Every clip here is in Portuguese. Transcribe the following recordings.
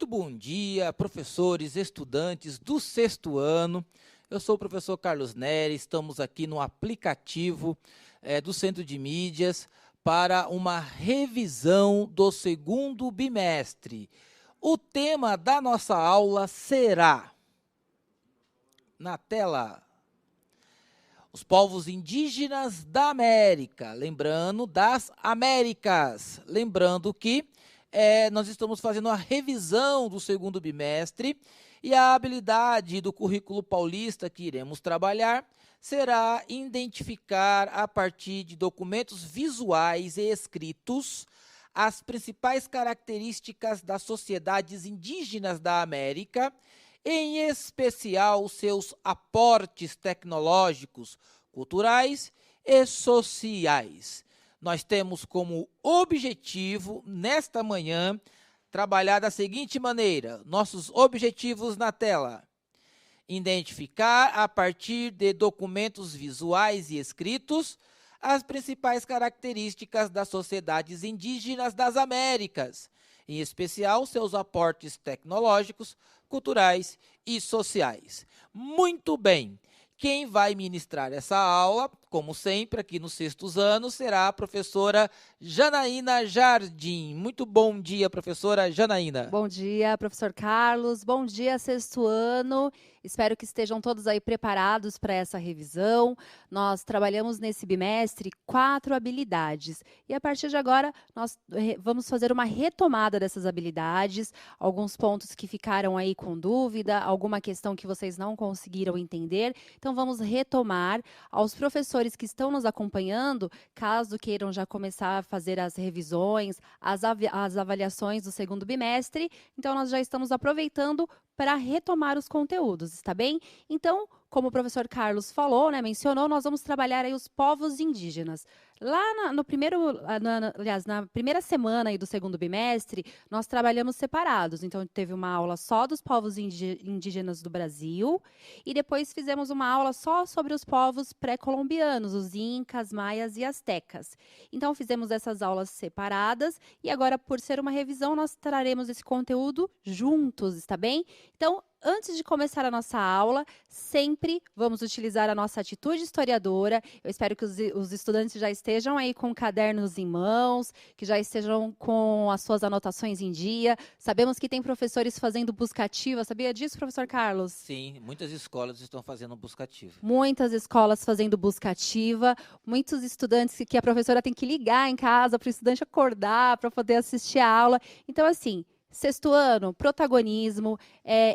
Muito bom dia, professores, estudantes do sexto ano. Eu sou o professor Carlos Neri, estamos aqui no aplicativo do Centro de Mídias para uma revisão do segundo bimestre. O tema da nossa aula será, na tela, os povos indígenas da América, lembrando das Américas, lembrando que nós estamos fazendo a revisão do segundo bimestre e a habilidade do currículo paulista que iremos trabalhar será identificar a partir de documentos visuais e escritos as principais características das sociedades indígenas da América, em especial seus aportes tecnológicos, culturais e sociais. Nós temos como objetivo, nesta manhã, trabalhar da seguinte maneira, nossos objetivos na tela. Identificar, a partir de documentos visuais e escritos, as principais características das sociedades indígenas das Américas, em especial seus aportes tecnológicos, culturais e sociais. Muito bem! Quem vai ministrar essa aula, como sempre, aqui nos sextos anos, será a professora Janaína Jardim. Muito bom dia, professora Janaína. Bom dia, professor Carlos. Bom dia, sexto ano. Espero que estejam todos aí preparados para essa revisão. Nós trabalhamos nesse bimestre 4 habilidades. E a partir de agora, nós vamos fazer uma retomada dessas habilidades, alguns pontos que ficaram aí com dúvida, alguma questão que vocês não conseguiram entender. Então, vamos retomar. Aos professores que estão nos acompanhando, caso queiram já começar a fazer as revisões, as avaliações do segundo bimestre, então nós já estamos aproveitando para retomar os conteúdos, está bem? Então, como o professor Carlos falou, mencionou, nós vamos trabalhar aí os povos indígenas. Lá na primeira semana aí do segundo bimestre, nós trabalhamos separados. Então, teve uma aula só dos povos indígenas do Brasil e depois fizemos uma aula só sobre os povos pré-colombianos, os incas, maias e astecas. Então, fizemos essas aulas separadas e agora, por ser uma revisão, nós traremos esse conteúdo juntos, está bem? Então, antes de começar a nossa aula, sempre vamos utilizar a nossa atitude historiadora. Eu espero que os estudantes já estejam aí com cadernos em mãos, que já estejam com as suas anotações em dia. Sabemos que tem professores fazendo busca ativa. Sabia disso, professor Carlos? Sim, muitas escolas estão fazendo busca ativa. Muitas escolas fazendo busca ativa. Muitos estudantes que a professora tem que ligar em casa para o estudante acordar, para poder assistir a aula. Então, assim, sexto ano, protagonismo,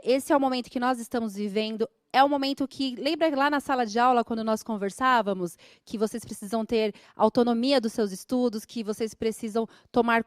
esse é o momento que nós estamos vivendo, é o momento que, lembra lá na sala de aula, quando nós conversávamos, que vocês precisam ter autonomia dos seus estudos, que vocês precisam tomar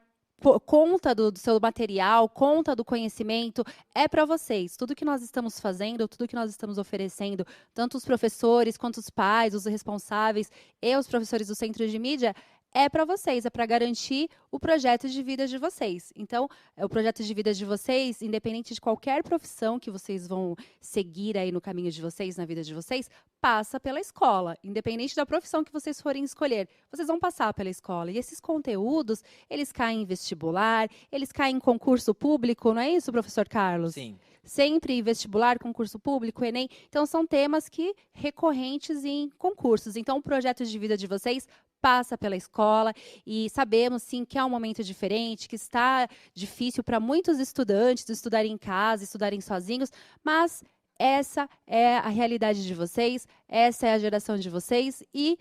conta do seu material, conta do conhecimento, é para vocês. Tudo que nós estamos fazendo, tudo que nós estamos oferecendo, tanto os professores, quanto os pais, os responsáveis e os professores do Centro de Mídia, é para vocês, é para garantir o projeto de vida de vocês. Então, o projeto de vida de vocês, independente de qualquer profissão que vocês vão seguir aí no caminho de vocês, na vida de vocês, passa pela escola. Independente da profissão que vocês forem escolher, vocês vão passar pela escola. E esses conteúdos, eles caem em vestibular, eles caem em concurso público, não é isso, professor Carlos? Sim. Sempre vestibular, concurso público, Enem. Então, são temas que recorrentes em concursos. Então, o projeto de vida de vocês passa pela escola e sabemos, sim, que é um momento diferente, que está difícil para muitos estudantes estudarem em casa, estudarem sozinhos, mas essa é a realidade de vocês, essa é a geração de vocês e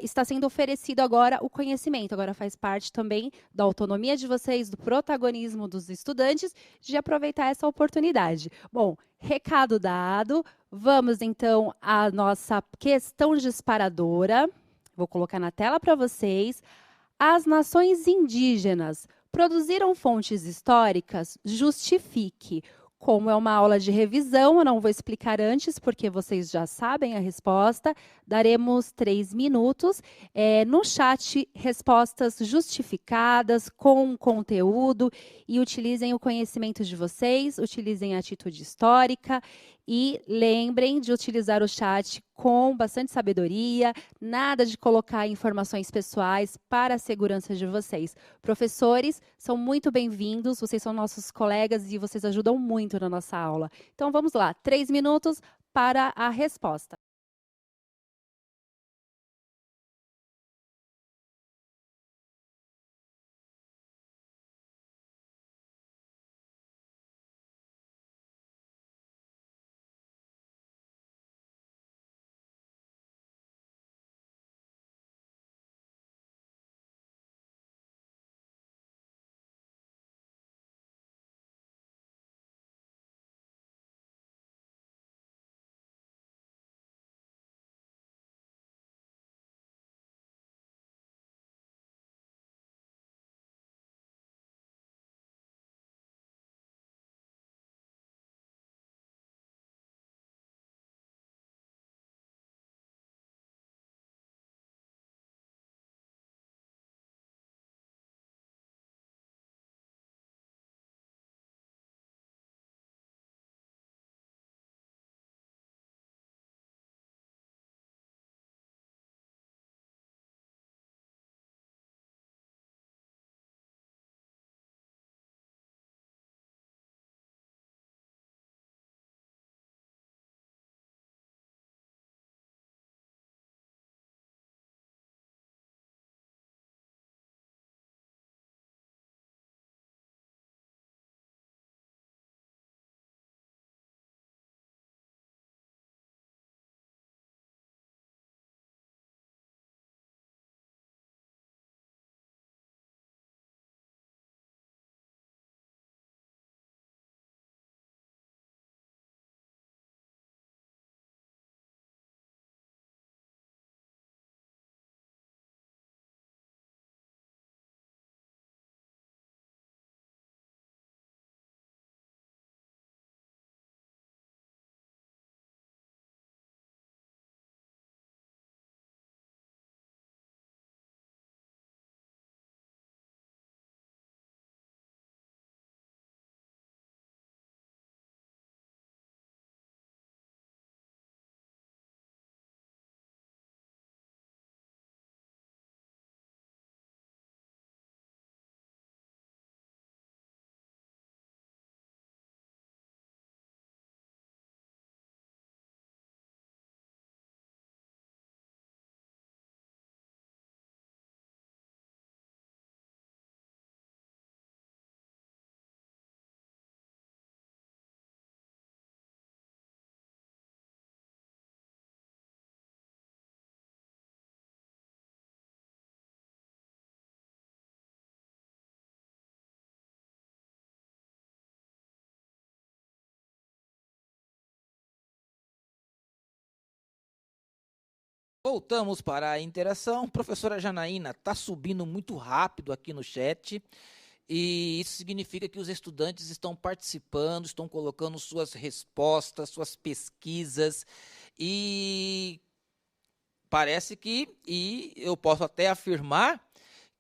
está sendo oferecido agora o conhecimento. Agora faz parte também da autonomia de vocês, do protagonismo dos estudantes, de aproveitar essa oportunidade. Bom, recado dado, vamos então à nossa questão disparadora. Vou colocar na tela para vocês. As nações indígenas produziram fontes históricas? Justifique. Como é uma aula de revisão, eu não vou explicar antes, porque vocês já sabem a resposta. Daremos 3 minutos. No chat, respostas justificadas, com conteúdo, e utilizem o conhecimento de vocês, utilizem a atitude histórica. E lembrem de utilizar o chat com bastante sabedoria, nada de colocar informações pessoais para a segurança de vocês. Professores, são muito bem-vindos, vocês são nossos colegas e vocês ajudam muito na nossa aula. Então, vamos lá, 3 minutos para a resposta. Voltamos para a interação. Professora Janaína, está subindo muito rápido aqui no chat e isso significa que os estudantes estão participando, estão colocando suas respostas, suas pesquisas e parece que, e eu posso até afirmar,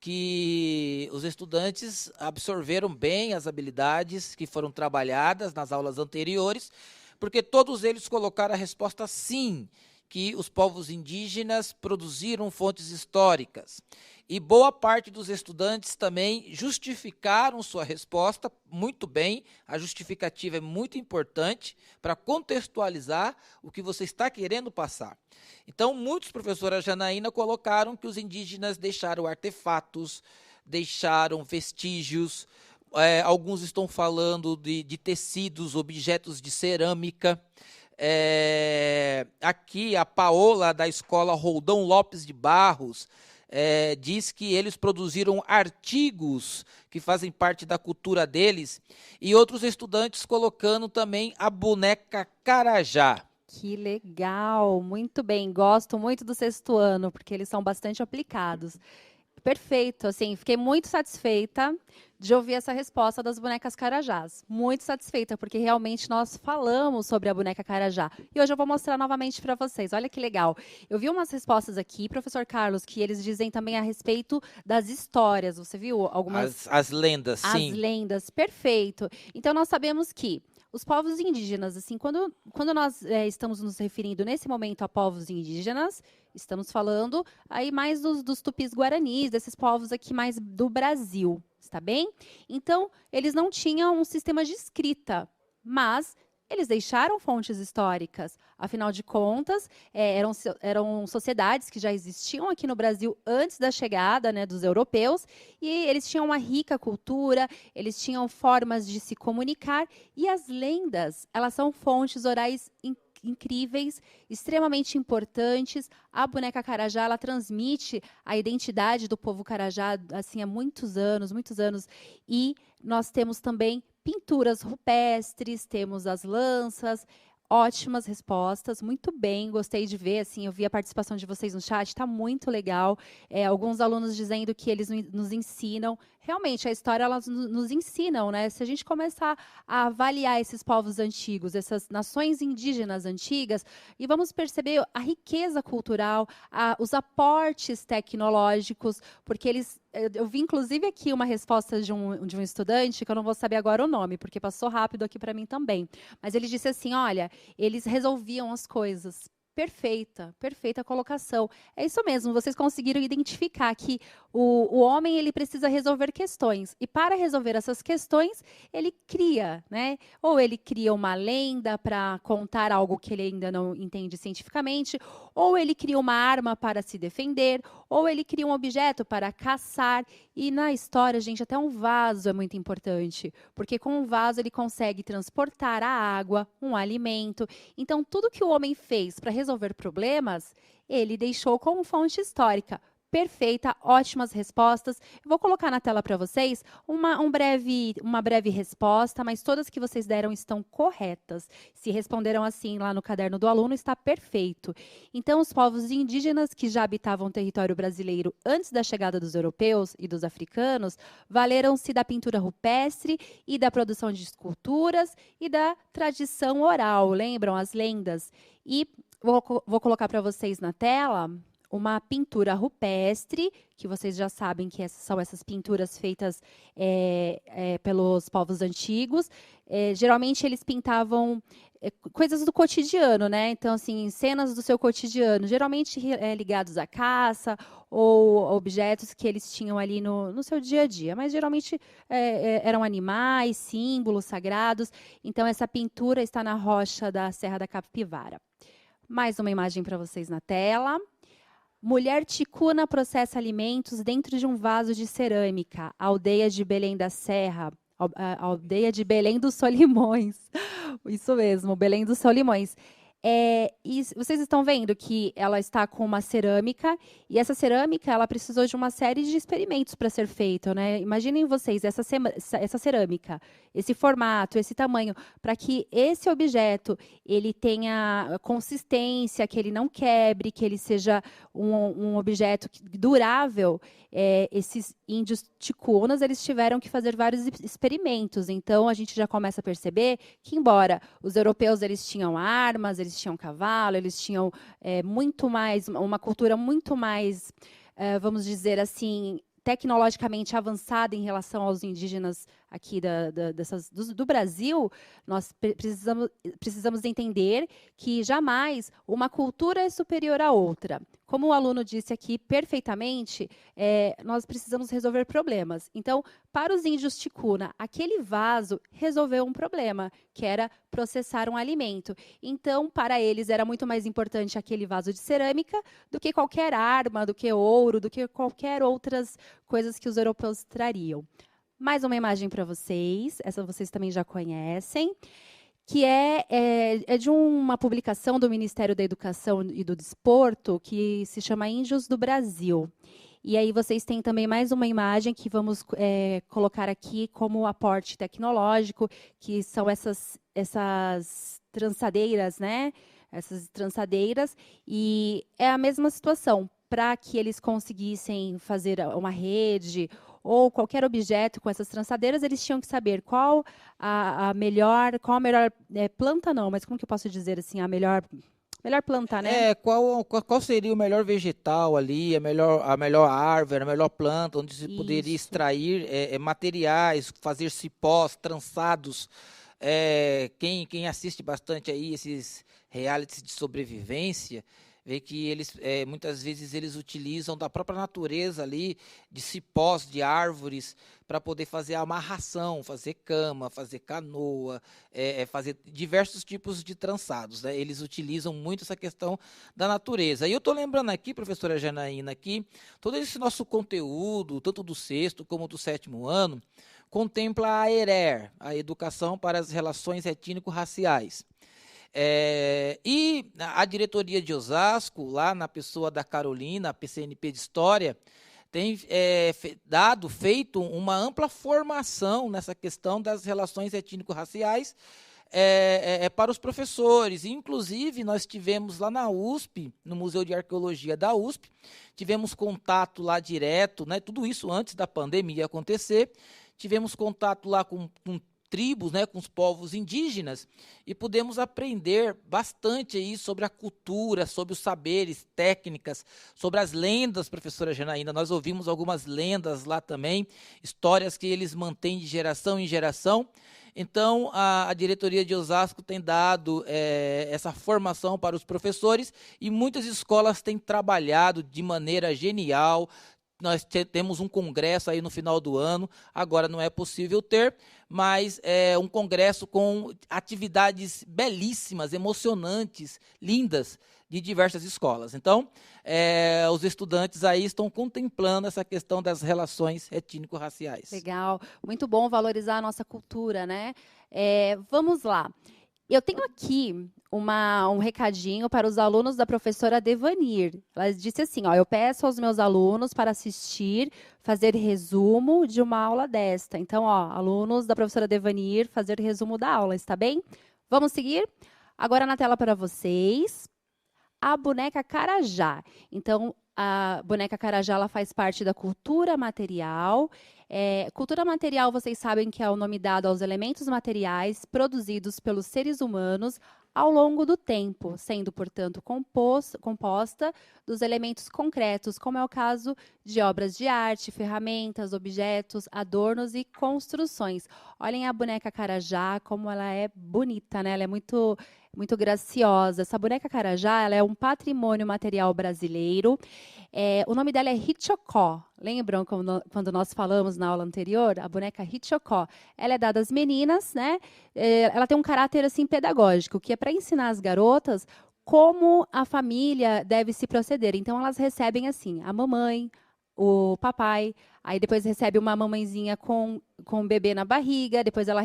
que os estudantes absorveram bem as habilidades que foram trabalhadas nas aulas anteriores, porque todos eles colocaram a resposta sim, que os povos indígenas produziram fontes históricas. E boa parte dos estudantes também justificaram sua resposta muito bem. A justificativa é muito importante para contextualizar o que você está querendo passar. Então, muitos, professora Janaína, colocaram que os indígenas deixaram artefatos, deixaram vestígios, alguns estão falando de tecidos, objetos de cerâmica. Aqui a Paola, da escola Roldão Lopes de Barros, diz que eles produziram artigos que fazem parte da cultura deles, e outros estudantes colocando também a boneca Carajá. Que legal, muito bem. Gosto muito do sexto ano, porque eles são bastante aplicados. Perfeito, assim, fiquei muito satisfeita de ouvir essa resposta das bonecas Carajás. Muito satisfeita, porque realmente nós falamos sobre a boneca Carajá. E hoje eu vou mostrar novamente para vocês. Olha que legal. Eu vi umas respostas aqui, professor Carlos, que eles dizem também a respeito das histórias. Você viu algumas? As lendas, As sim. lendas, perfeito. Então, nós sabemos que os povos indígenas, assim, quando nós estamos nos referindo nesse momento a povos indígenas, estamos falando aí mais dos tupis-guaranis, desses povos aqui mais do Brasil, está bem? Então, eles não tinham um sistema de escrita, mas eles deixaram fontes históricas. Afinal de contas, eram sociedades que já existiam aqui no Brasil antes da chegada, né, dos europeus, e eles tinham uma rica cultura, eles tinham formas de se comunicar, e as lendas, elas são fontes orais incríveis, extremamente importantes. A boneca Carajá, ela transmite a identidade do povo Carajá assim há muitos anos, e nós temos também pinturas rupestres, temos as lanças, ótimas respostas, muito bem, gostei de ver, assim, eu vi a participação de vocês no chat, está muito legal. Alguns alunos dizendo que eles nos ensinam, realmente, a história, elas nos ensinam, né? Se a gente começar a avaliar esses povos antigos, essas nações indígenas antigas, e vamos perceber a riqueza cultural, os aportes tecnológicos, porque eu vi, inclusive, aqui uma resposta de um estudante, que eu não vou saber agora o nome, porque passou rápido aqui para mim também. Mas ele disse assim, olha, eles resolviam as coisas. Perfeita colocação. É isso mesmo, vocês conseguiram identificar que o homem ele precisa resolver questões. E para resolver essas questões, ele cria, né? Ou ele cria uma lenda para contar algo que ele ainda não entende cientificamente, ou ele cria uma arma para se defender, ou ele cria um objeto para caçar. E na história, gente, até um vaso é muito importante, porque com um vaso ele consegue transportar a água, um alimento. Então, tudo que o homem fez para resolver problemas, ele deixou como fonte histórica. Perfeita, ótimas respostas. Eu vou colocar na tela para vocês uma breve resposta, mas todas que vocês deram estão corretas. Se responderam assim lá no caderno do aluno, está perfeito. Então, os povos indígenas que já habitavam o território brasileiro antes da chegada dos europeus e dos africanos, valeram-se da pintura rupestre e da produção de esculturas e da tradição oral. Lembram as lendas? E vou colocar para vocês na tela uma pintura rupestre, que vocês já sabem que são essas pinturas feitas pelos povos antigos. Geralmente, eles pintavam coisas do cotidiano, né? Então, assim, cenas do seu cotidiano, geralmente ligados à caça ou objetos que eles tinham ali no seu dia a dia. Mas, geralmente, eram animais, símbolos sagrados. Então, essa pintura está na rocha da Serra da Capivara. Mais uma imagem para vocês na tela. Mulher ticuna processa alimentos dentro de um vaso de cerâmica. Aldeia de Belém da Serra. Aldeia de Belém dos Solimões. Isso mesmo, Belém dos Solimões. E vocês estão vendo que ela está com uma cerâmica, e essa cerâmica ela precisou de uma série de experimentos para ser feita, né? Imaginem vocês essa cerâmica, esse formato, esse tamanho, para que esse objeto ele tenha consistência, que ele não quebre, que ele seja um objeto durável. Esses índios ticunas, eles tiveram que fazer vários experimentos. Então, a gente já começa a perceber que, embora os europeus eles tinham armas, eles tinham cavalo, eles tinham muito mais, uma cultura muito mais, vamos dizer assim, tecnologicamente avançada em relação aos indígenas aqui do Brasil, nós precisamos entender que jamais uma cultura é superior à outra. Como o aluno disse aqui perfeitamente, nós precisamos resolver problemas. Então, para os índios ticuna, aquele vaso resolveu um problema, que era processar um alimento. Então, para eles, era muito mais importante aquele vaso de cerâmica do que qualquer arma, do que ouro, do que qualquer outras coisas que os europeus trariam. Mais uma imagem para vocês, essa vocês também já conhecem, que é de uma publicação do Ministério da Educação e do Desporto, que se chama Índios do Brasil. E aí vocês têm também mais uma imagem que vamos colocar aqui como aporte tecnológico, que são essas trançadeiras, né? Essas trançadeiras, e é a mesma situação. Para que eles conseguissem fazer uma rede ou qualquer objeto com essas trançadeiras, eles tinham que saber qual a melhor planta, não, mas como que eu posso dizer assim, a melhor planta, né? Qual seria o melhor vegetal ali, a melhor árvore, a melhor planta, onde se poderia extrair materiais, fazer cipós, trançados quem assiste bastante aí esses realities de sobrevivência, vê que eles muitas vezes eles utilizam da própria natureza ali, de cipós, de árvores, para poder fazer a amarração, fazer cama, fazer canoa, fazer diversos tipos de trançados, né? Eles utilizam muito essa questão da natureza. E eu estou lembrando aqui, professora Janaína, que todo esse nosso conteúdo, tanto do sexto como do sétimo ano, contempla a ERER, a Educação para as Relações Étnico-Raciais. E a diretoria de Osasco, lá na pessoa da Carolina, a PCNP de História, tem feito uma ampla formação nessa questão das relações étnico-raciais para os professores. Inclusive, nós tivemos lá na USP, no Museu de Arqueologia da USP, tivemos contato lá direto, né, tudo isso antes da pandemia acontecer, tivemos contato lá com tribos, né, com os povos indígenas, e pudemos aprender bastante aí sobre a cultura, sobre os saberes, técnicas, sobre as lendas, professora Janaína. Nós ouvimos algumas lendas lá também, histórias que eles mantêm de geração em geração. Então, a diretoria de Osasco tem dado essa formação para os professores e muitas escolas têm trabalhado de maneira genial. Nós temos um congresso aí no final do ano, agora não é possível ter, mas é um congresso com atividades belíssimas, emocionantes, lindas, de diversas escolas. Então, os estudantes aí estão contemplando essa questão das relações étnico-raciais. Legal, muito bom valorizar a nossa cultura, né? Vamos lá. Eu tenho aqui um recadinho para os alunos da professora Devanir. Ela disse assim, ó, eu peço aos meus alunos para assistir, fazer resumo de uma aula desta. Então, ó, alunos da professora Devanir, fazer resumo da aula, está bem? Vamos seguir? Agora na tela para vocês, a boneca Carajá. Então, a boneca Carajá ela faz parte da cultura material. Cultura material, vocês sabem que é o nome dado aos elementos materiais produzidos pelos seres humanos ao longo do tempo, sendo, portanto, composta dos elementos concretos, como é o caso de obras de arte, ferramentas, objetos, adornos e construções. Olhem a boneca Carajá, como ela é bonita, né? Ela é muito graciosa. Essa boneca Carajá, ela é um patrimônio material brasileiro. O nome dela é Hichocó. Lembram quando nós falamos na aula anterior? A boneca Hichocó. Ela é dada às meninas, né? Ela tem um caráter assim pedagógico, que é para ensinar as garotas como a família deve se proceder. Então, elas recebem assim, a mamãe, o papai, aí depois recebe uma mamãezinha com o bebê na barriga, depois ela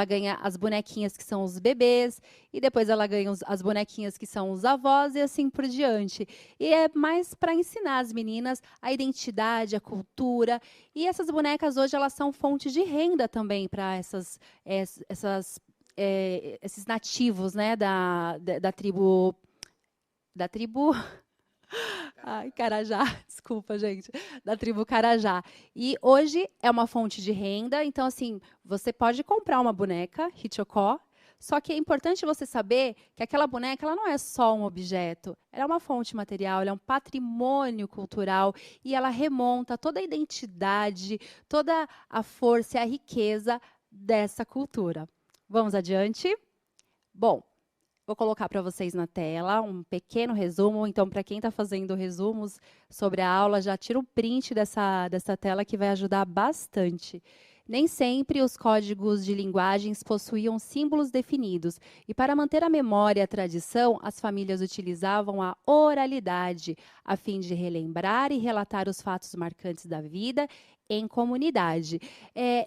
ganha as bonequinhas que são os bebês, e depois ela ganha as bonequinhas que são os avós, e assim por diante. E é mais para ensinar as meninas a identidade, a cultura, e essas bonecas hoje elas são fonte de renda também para esses nativos, né, da tribo... Ai, Carajá, desculpa, gente, da tribo Carajá. E hoje é uma fonte de renda, então, assim, você pode comprar uma boneca, Hichocó, só que é importante você saber que aquela boneca ela não é só um objeto, ela é uma fonte material, ela é um patrimônio cultural e ela remonta toda a identidade, toda a força e a riqueza dessa cultura. Vamos adiante? Bom, vou colocar para vocês na tela um pequeno resumo. Então, para quem está fazendo resumos sobre a aula, já tira um print dessa tela que vai ajudar bastante. Nem sempre os códigos de linguagens possuíam símbolos definidos. E para manter a memória e a tradição, as famílias utilizavam a oralidade, a fim de relembrar e relatar os fatos marcantes da vida em comunidade.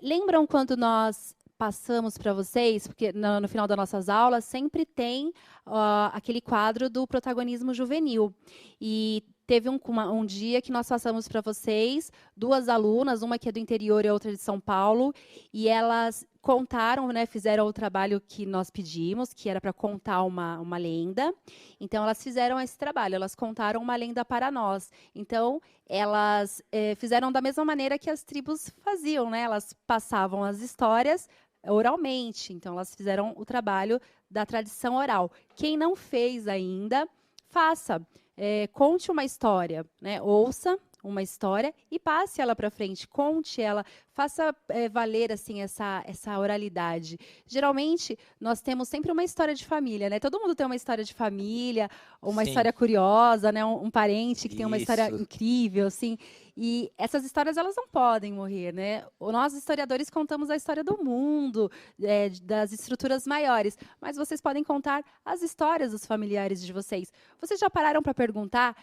Lembram quando nós passamos para vocês, porque no final das nossas aulas sempre tem aquele quadro do protagonismo juvenil. E teve um dia que nós passamos para vocês, duas alunas, uma que é do interior e a outra de São Paulo, e elas contaram, né, fizeram o trabalho que nós pedimos, que era para contar uma lenda. Então, elas fizeram esse trabalho, elas contaram uma lenda para nós. Então, elas fizeram da mesma maneira que as tribos faziam, né? Elas passavam as histórias oralmente. Então, elas fizeram o trabalho da tradição oral. Quem não fez ainda, faça. Conte uma história, né? Ouça uma história e passe ela para frente, conte ela, faça valer assim essa oralidade. Geralmente, nós temos sempre uma história de família, né? Todo mundo tem uma história de família, uma Sim, história curiosa, né? Um parente que tem uma história isso. incrível, assim. E essas histórias, elas não podem morrer, né? Nós, historiadores, contamos a história do mundo, das estruturas maiores, mas vocês podem contar as histórias dos familiares de vocês. Vocês já pararam para perguntar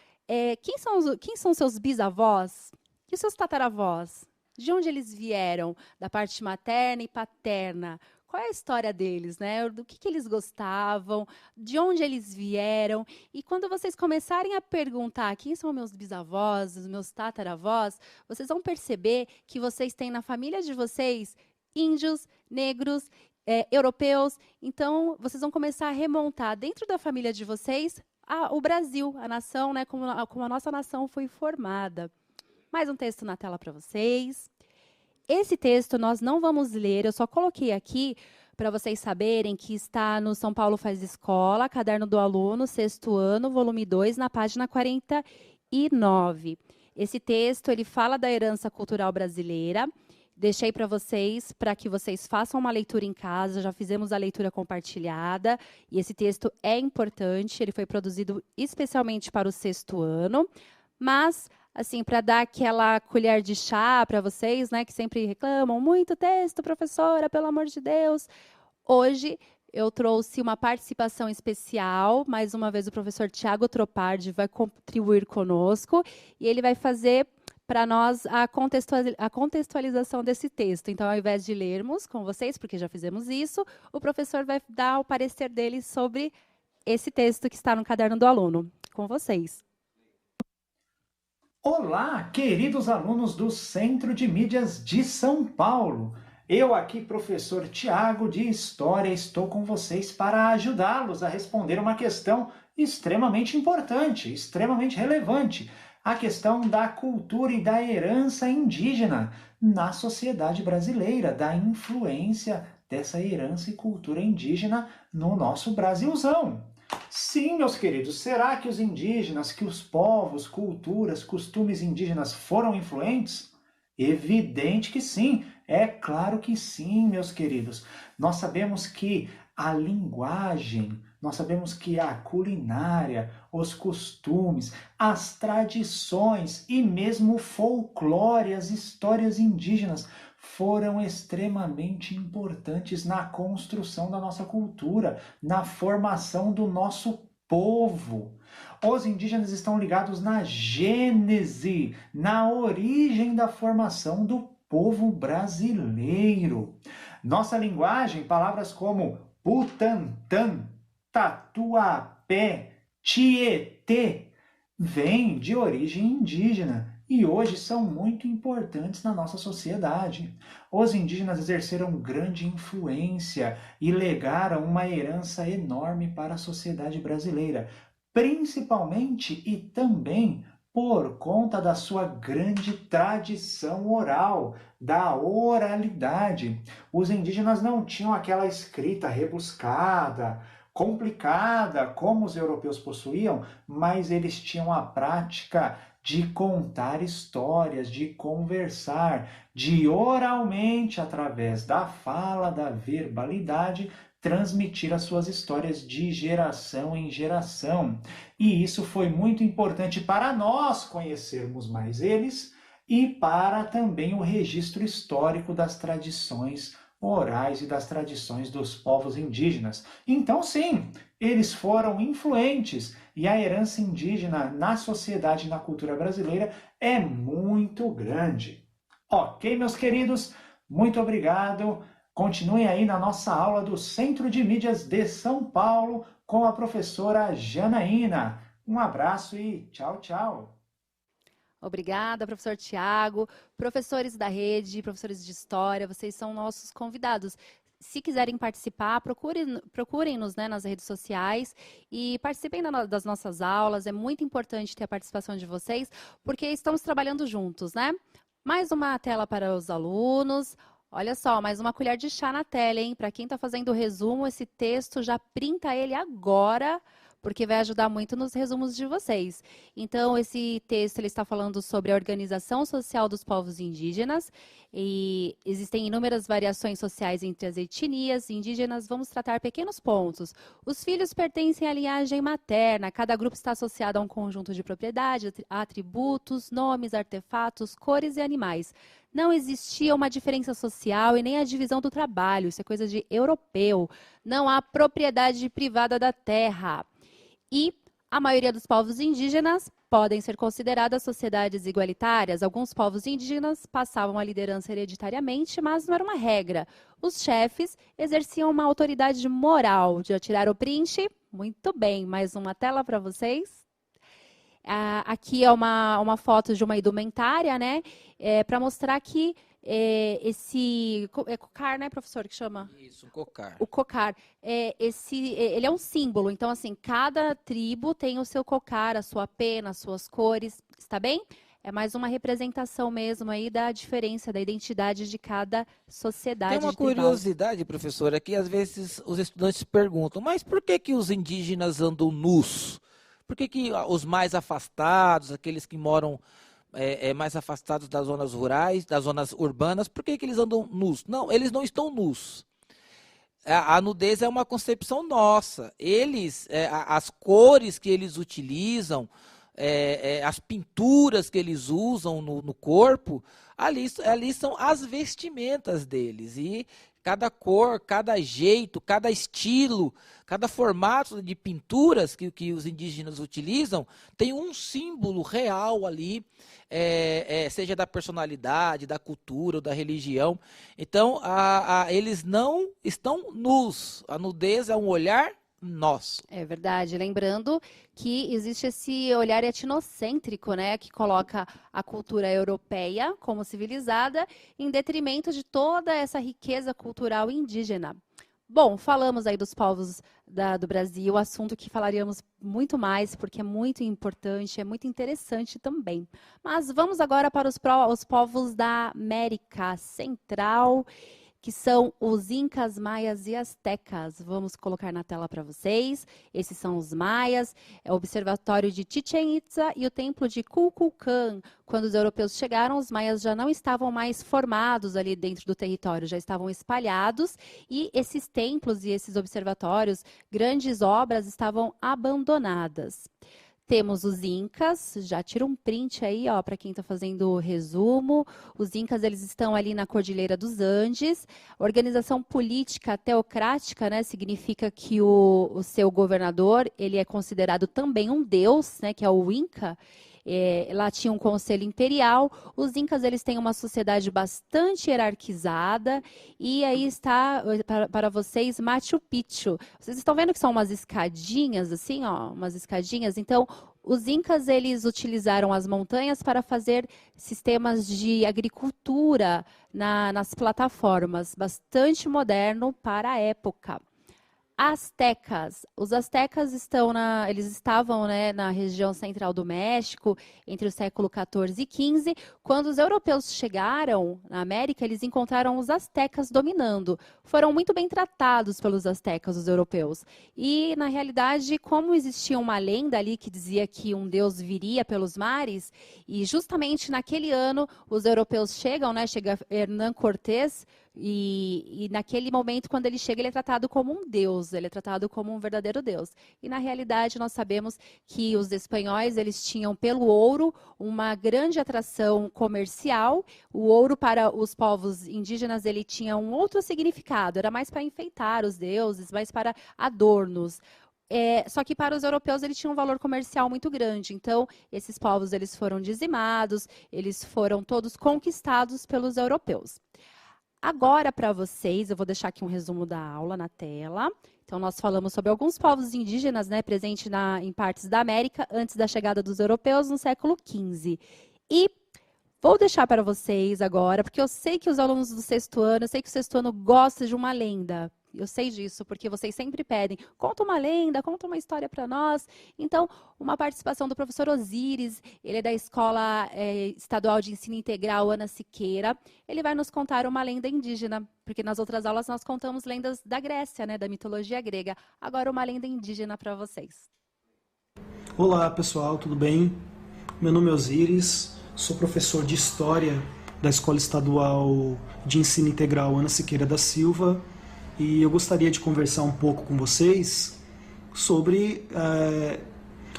quem são seus bisavós e os seus tataravós? De onde eles vieram? Da parte materna e paterna? Qual é a história deles, né? Do que eles gostavam? De onde eles vieram? E quando vocês começarem a perguntar quem são meus bisavós, os meus tataravós, vocês vão perceber que vocês têm na família de vocês índios, negros, europeus. Então, vocês vão começar a remontar dentro da família de vocês o Brasil, a nação, né? Como a nossa nação foi formada. Mais um texto na tela para vocês. Esse texto nós não vamos ler, eu só coloquei aqui para vocês saberem que está no São Paulo Faz Escola, Caderno do Aluno, 6º ano, volume 2, na página 49. Esse texto, ele fala da herança cultural brasileira. Deixei para que vocês façam uma leitura em casa, já fizemos a leitura compartilhada, e esse texto é importante, ele foi produzido especialmente para o 6º ano, mas assim, para dar aquela colher de chá para vocês, né, que sempre reclamam, muito texto, professora, pelo amor de Deus. Hoje eu trouxe uma participação especial, mais uma vez o professor Tiago Tropardi vai contribuir conosco, e ele vai fazer para nós a contextualização desse texto. Então, ao invés de lermos com vocês, porque já fizemos isso, o professor vai dar o parecer dele sobre esse texto que está no caderno do aluno. Com vocês. Olá, queridos alunos do Centro de Mídias de São Paulo. Eu aqui, professor Tiago, de História, estou com vocês para ajudá-los a responder uma questão extremamente importante, extremamente relevante, a questão da cultura e da herança indígena na sociedade brasileira, da influência dessa herança e cultura indígena no nosso Brasilzão. Sim, meus queridos, será que os indígenas, que os povos, culturas, costumes indígenas foram influentes? Evidente que sim, é claro que sim, meus queridos. Nós sabemos que a linguagem, nós sabemos que a culinária, os costumes, as tradições e mesmo o folclore, as histórias indígenas foram extremamente importantes na construção da nossa cultura, na formação do nosso povo. Os indígenas estão ligados na gênese, na origem da formação do povo brasileiro. Nossa linguagem, palavras como Butantã, Tatuapé, Tietê, vêm de origem indígena e hoje são muito importantes na nossa sociedade. Os indígenas exerceram grande influência e legaram uma herança enorme para a sociedade brasileira, principalmente e também por conta da sua grande tradição oral, da oralidade. Os indígenas não tinham aquela escrita rebuscada, complicada, como os europeus possuíam, mas eles tinham a prática de contar histórias, de conversar, de oralmente, através da fala, da verbalidade, transmitir as suas histórias de geração em geração. E isso foi muito importante para nós conhecermos mais eles e para também o registro histórico das tradições orais e das tradições dos povos indígenas. Então, sim, eles foram influentes e a herança indígena na sociedade e na cultura brasileira é muito grande. Ok, meus queridos, muito obrigado. Continuem aí na nossa aula do Centro de Mídias de São Paulo com a professora Janaína. Um abraço e tchau, tchau. Obrigada, professor Tiago. Professores da rede, professores de história, vocês são nossos convidados. Se quiserem participar, procurem-nos, né, nas redes sociais e participem das nossas aulas. É muito importante ter a participação de vocês, porque estamos trabalhando juntos, né? Mais uma tela para os alunos. Olha só, mais uma colher de chá na tela, hein? Para quem está fazendo o resumo, esse texto, já printa ele agora, porque vai ajudar muito nos resumos de vocês. Então, esse texto ele está falando sobre a organização social dos povos indígenas, e existem inúmeras variações sociais entre as etnias indígenas. Vamos tratar pequenos pontos. Os filhos pertencem à linhagem materna, cada grupo está associado a um conjunto de propriedades, atributos, nomes, artefatos, cores e animais. Não existia uma diferença social e nem a divisão do trabalho, isso é coisa de europeu. Não há propriedade privada da terra. E a maioria dos povos indígenas podem ser consideradas sociedades igualitárias. Alguns povos indígenas passavam a liderança hereditariamente, mas não era uma regra. Os chefes exerciam uma autoridade moral. Já tiraram o print? Muito bem, mais uma tela para vocês. Aqui é uma foto de uma indumentária, né? Para mostrar que esse cocar, né, professor, que chama? Isso, um cocar. O cocar. Ele é um símbolo. Então, assim, cada tribo tem o seu cocar, a sua pena, as suas cores. Está bem? É mais uma representação mesmo aí da diferença, da identidade de cada sociedade. Tem uma tribal. curiosidade, professora, que às vezes os estudantes perguntam, mas por que os indígenas andam nus? Por que os mais afastados, aqueles que moram mais afastados das zonas rurais, das zonas urbanas, por que eles andam nus? Não, eles não estão nus. A nudez é uma concepção nossa. As cores que eles utilizam, as pinturas que eles usam no corpo, ali são as vestimentas deles. E cada cor, cada jeito, cada estilo, cada formato de pinturas que os indígenas utilizam tem um símbolo real ali, seja da personalidade, da cultura ou da religião. Então, eles não estão nus. A nudez é um olhar nosso. É verdade. Lembrando que existe esse olhar etnocêntrico, né, que coloca a cultura europeia como civilizada em detrimento de toda essa riqueza cultural indígena. Bom, falamos aí dos povos do Brasil, assunto que falaríamos muito mais, porque é muito importante, é muito interessante também. Mas vamos agora para os povos da América Central, que são os incas, maias e astecas. Vamos colocar na tela para vocês. Esses são os maias, o observatório de Chichén Itzá e o templo de Kukulcán. Quando os europeus chegaram, os maias já não estavam mais formados ali dentro do território, já estavam espalhados, e esses templos e esses observatórios, grandes obras, estavam abandonadas. Temos os incas, já tira um print aí, ó, para quem está fazendo o resumo. Os incas, eles estão ali na Cordilheira dos Andes. Organização política teocrática, né, significa que o seu governador, ele é considerado também um deus, né, que é o Inca. Lá tinha um conselho imperial. Os incas, eles têm uma sociedade bastante hierarquizada, e aí está para vocês Machu Picchu. Vocês estão vendo que são umas escadinhas assim, ó, umas escadinhas. Então, os incas, eles utilizaram as montanhas para fazer sistemas de agricultura nas plataformas, bastante moderno para a época. Astecas. Os astecas eles estavam, né, na região central do México entre o século XIV e XV. Quando os europeus chegaram na América, eles encontraram os astecas dominando. Foram muito bem tratados pelos astecas, os europeus. E, na realidade, como existia uma lenda ali que dizia que um deus viria pelos mares, e justamente naquele ano os europeus chegam, né, chega Hernán Cortés, e naquele momento, quando ele chega, ele é tratado como um deus, ele é tratado como um verdadeiro deus. E, na realidade, nós sabemos que os espanhóis, eles tinham, pelo ouro, uma grande atração comercial. O ouro, para os povos indígenas, ele tinha um outro significado, era mais para enfeitar os deuses, mais para adornos. Só que para os europeus ele tinha um valor comercial muito grande. Então, esses povos, eles foram dizimados, eles foram todos conquistados pelos europeus. Agora, para vocês, eu vou deixar aqui um resumo da aula na tela. Então, nós falamos sobre alguns povos indígenas, né, presentes em partes da América antes da chegada dos europeus no século XV. E vou deixar para vocês agora, porque eu sei que os alunos do sexto ano, eu sei que o sexto ano gosta de uma lenda. Eu sei disso, porque vocês sempre pedem, conta uma lenda, conta uma história para nós. Então, uma participação do professor Osíris, ele é da Escola Estadual de Ensino Integral Ana Siqueira. Ele vai nos contar uma lenda indígena, porque nas outras aulas nós contamos lendas da Grécia, né, da mitologia grega. Agora, uma lenda indígena para vocês. Olá pessoal, tudo bem? Meu nome é Osíris, sou professor de História da Escola Estadual de Ensino Integral Ana Siqueira da Silva e eu gostaria de conversar um pouco com vocês sobre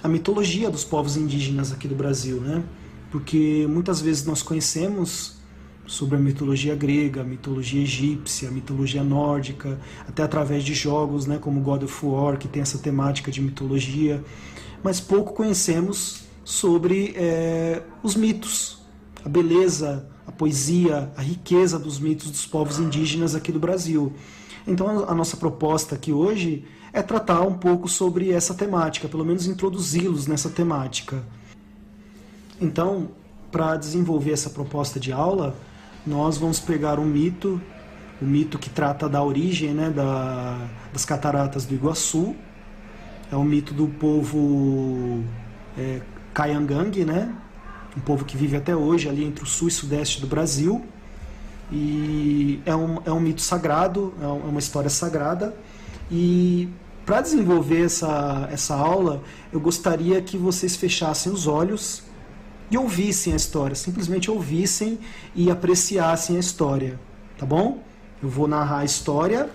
a mitologia dos povos indígenas aqui do Brasil, né? Porque muitas vezes nós conhecemos sobre a mitologia grega, a mitologia egípcia, a mitologia nórdica, até através de jogos, né, como God of War, que tem essa temática de mitologia, mas pouco conhecemos sobre os mitos, a beleza, a poesia, a riqueza dos mitos dos povos indígenas aqui do Brasil. Então a nossa proposta aqui hoje é tratar um pouco sobre essa temática, pelo menos introduzi-los nessa temática. Então, para desenvolver essa proposta de aula, nós vamos pegar um mito, o mito que trata da origem, né, das cataratas do Iguaçu. É um mito do povo Kaingang, né, um povo que vive até hoje ali entre o sul e sudeste do Brasil. E é um mito sagrado, é uma história sagrada. E para desenvolver essa aula, eu gostaria que vocês fechassem os olhos e ouvissem a história, simplesmente ouvissem e apreciassem a história, tá bom? Eu vou narrar a história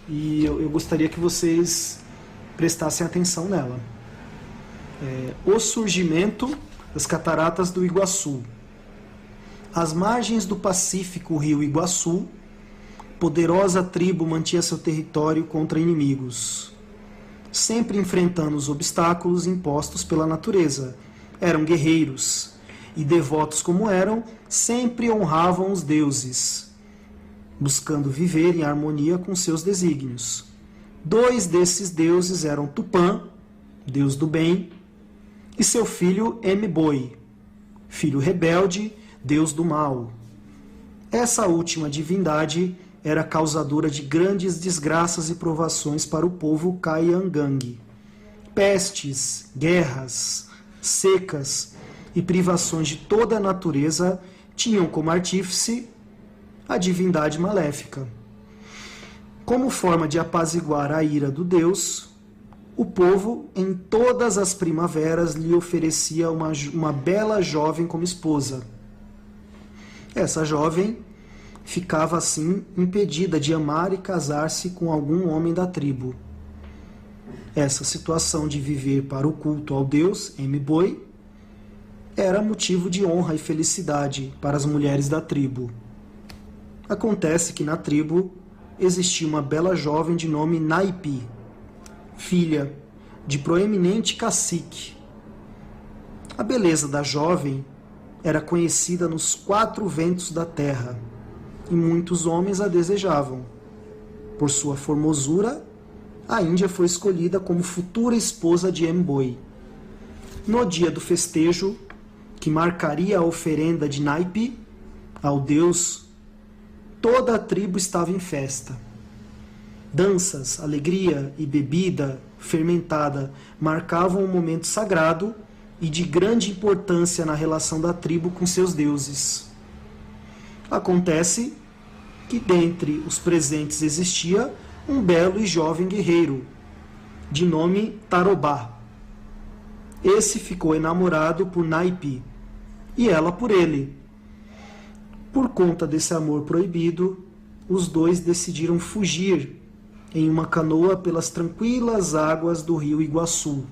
e eu gostaria que vocês prestassem atenção nela. O surgimento das cataratas do Iguaçu. Às margens do Pacífico rio Iguaçu, poderosa tribo mantinha seu território contra inimigos, sempre enfrentando os obstáculos impostos pela natureza. Eram guerreiros e, devotos como eram, sempre honravam os deuses, buscando viver em harmonia com seus desígnios. 2 desses deuses eram Tupã, deus do bem, e seu filho M'Boi, filho rebelde, deus do mal. Essa última divindade era causadora de grandes desgraças e provações para o povo Kaingang. Pestes, guerras, secas e privações de toda a natureza tinham como artífice a divindade maléfica. Como forma de apaziguar a ira do deus, o povo, em todas as primaveras, lhe oferecia uma bela jovem como esposa. Essa jovem ficava assim impedida de amar e casar-se com algum homem da tribo. Essa situação de viver para o culto ao deus M'Boi era motivo de honra e felicidade para as mulheres da tribo. Acontece que na tribo existia uma bela jovem de nome Naipi, filha de proeminente cacique. A beleza da jovem era conhecida nos 4 ventos da terra, e muitos homens a desejavam. Por sua formosura, a Índia foi escolhida como futura esposa de M'Boi. No dia do festejo, que marcaria a oferenda de Naipi ao deus, toda a tribo estava em festa. Danças, alegria e bebida fermentada marcavam um momento sagrado e de grande importância na relação da tribo com seus deuses. Acontece que dentre os presentes existia um belo e jovem guerreiro, de nome Tarobá. Esse ficou enamorado por Naipi, e ela por ele. Por conta desse amor proibido, os dois decidiram fugir em uma canoa pelas tranquilas águas do rio Iguaçu,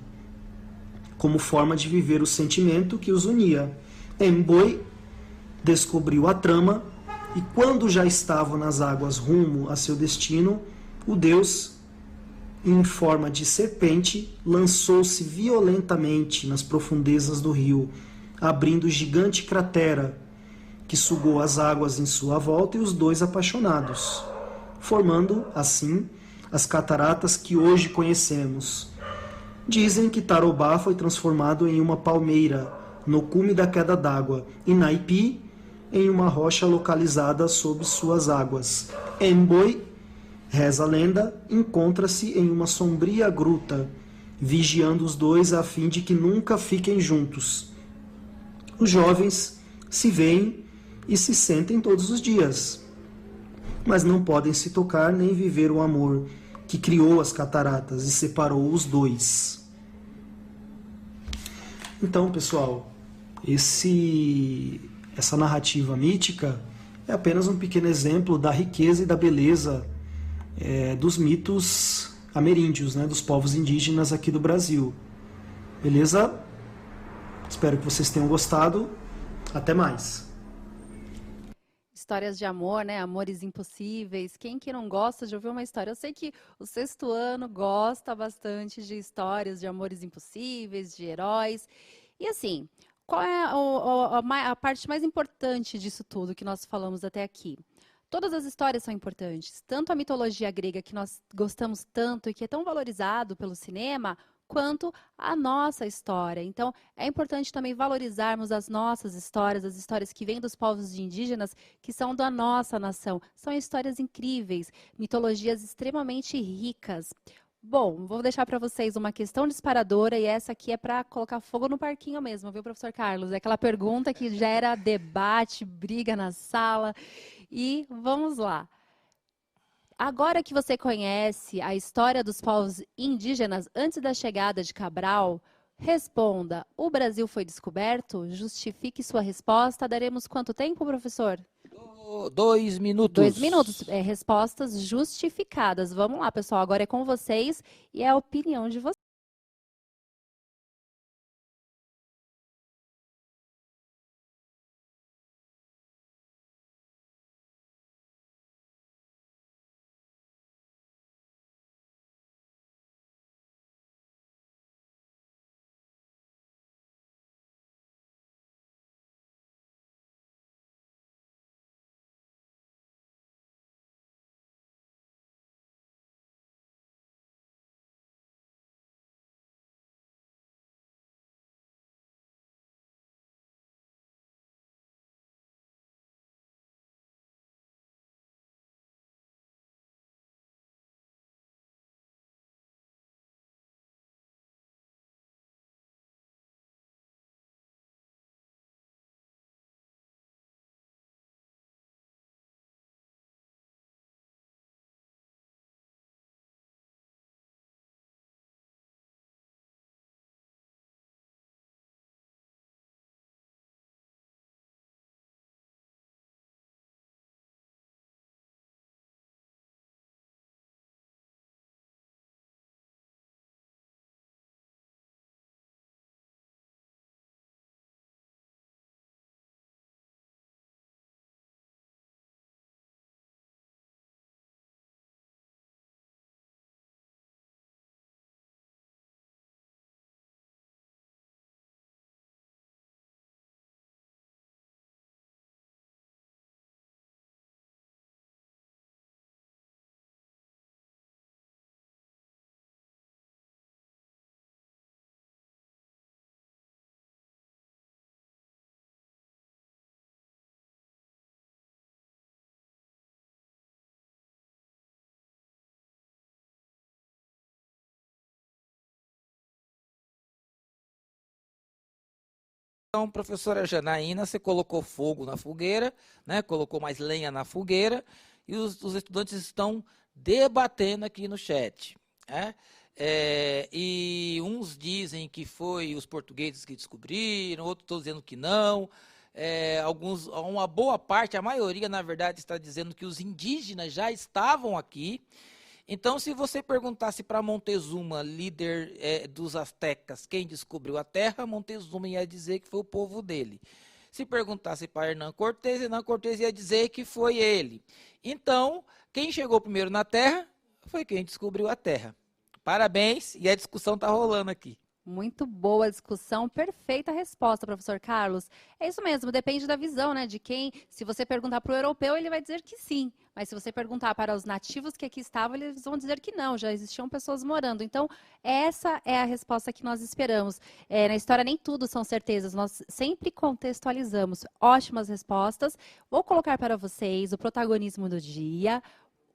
como forma de viver o sentimento que os unia. M'Boi descobriu a trama e, quando já estavam nas águas rumo a seu destino, o deus, em forma de serpente, lançou-se violentamente nas profundezas do rio, abrindo gigante cratera que sugou as águas em sua volta e os dois apaixonados, formando, assim, as cataratas que hoje conhecemos. Dizem que Tarobá foi transformado em uma palmeira no cume da queda d'água e Naipi em uma rocha localizada sob suas águas. M'Boi, reza a lenda, encontra-se em uma sombria gruta, vigiando os dois a fim de que nunca fiquem juntos. Os jovens se veem e se sentem todos os dias, mas não podem se tocar nem viver o amor que criou as cataratas e separou os dois. Então, pessoal, essa narrativa mítica é apenas um pequeno exemplo da riqueza e da beleza dos mitos ameríndios, né, dos povos indígenas aqui do Brasil. Beleza? Espero que vocês tenham gostado. Até mais. Histórias de amor, né? Amores impossíveis. Quem que não gosta de ouvir uma história? Eu sei que o sexto ano gosta bastante de histórias de amores impossíveis, de heróis. E assim, qual é a parte mais importante disso tudo que nós falamos até aqui? Todas as histórias são importantes, tanto a mitologia grega, que nós gostamos tanto e que é tão valorizado pelo cinema, quanto a nossa história. Então, é importante também valorizarmos as nossas histórias, as histórias que vêm dos povos indígenas, que são da nossa nação. São histórias incríveis, mitologias extremamente ricas. Bom, vou deixar para vocês uma questão disparadora, e essa aqui é para colocar fogo no parquinho mesmo, viu, professor Carlos? É aquela pergunta que gera debate, briga na sala. E vamos lá. Agora que você conhece a história dos povos indígenas antes da chegada de Cabral, responda: o Brasil foi descoberto? Justifique sua resposta. Daremos quanto tempo, professor? 2 minutos. 2 minutos. Respostas justificadas. Vamos lá, pessoal. Agora é com vocês e é a opinião de vocês. Então, professora Janaína, você colocou fogo na fogueira, né? Colocou mais lenha na fogueira, e os estudantes estão debatendo aqui no chat, né? E uns dizem que foi os portugueses que descobriram, outros estão dizendo que não. Uma boa parte, a maioria, na verdade, está dizendo que os indígenas já estavam aqui. Então, se você perguntasse para Montezuma, líder dos astecas, quem descobriu a terra, Montezuma ia dizer que foi o povo dele. Se perguntasse para Hernán Cortés ia dizer que foi ele. Então, quem chegou primeiro na terra foi quem descobriu a terra. Parabéns, e a discussão está rolando aqui. Muito boa a discussão, perfeita resposta, professor Carlos. É isso mesmo, depende da visão, né, de quem. Se você perguntar para o europeu, ele vai dizer que sim. Mas se você perguntar para os nativos que aqui estavam, eles vão dizer que não, já existiam pessoas morando. Então, essa é a resposta que nós esperamos. Na história, nem tudo são certezas, nós sempre contextualizamos. Ótimas respostas. Vou colocar para vocês o protagonismo do dia.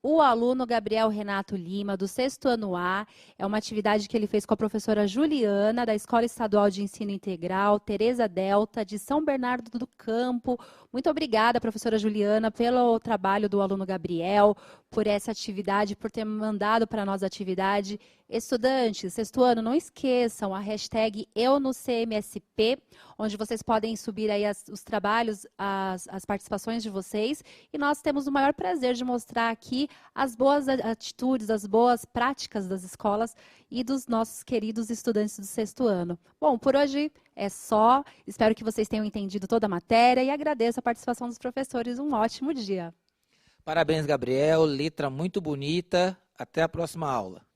o aluno Gabriel Renato Lima, do 6º ano A. É uma atividade que ele fez com a professora Juliana, da Escola Estadual de Ensino Integral, Tereza Delta, de São Bernardo do Campo. Muito obrigada, professora Juliana, pelo trabalho do aluno Gabriel, por essa atividade, por ter mandado para nós a atividade. Estudantes, 6º ano, não esqueçam a hashtag EuNoCMSP, onde vocês podem subir aí os trabalhos, as participações de vocês. E nós temos o maior prazer de mostrar aqui as boas atitudes, as boas práticas das escolas e dos nossos queridos estudantes do 6º ano. Bom, por hoje é só. Espero que vocês tenham entendido toda a matéria e agradeço a participação dos professores. Um ótimo dia. Parabéns, Gabriel. Letra muito bonita. Até a próxima aula.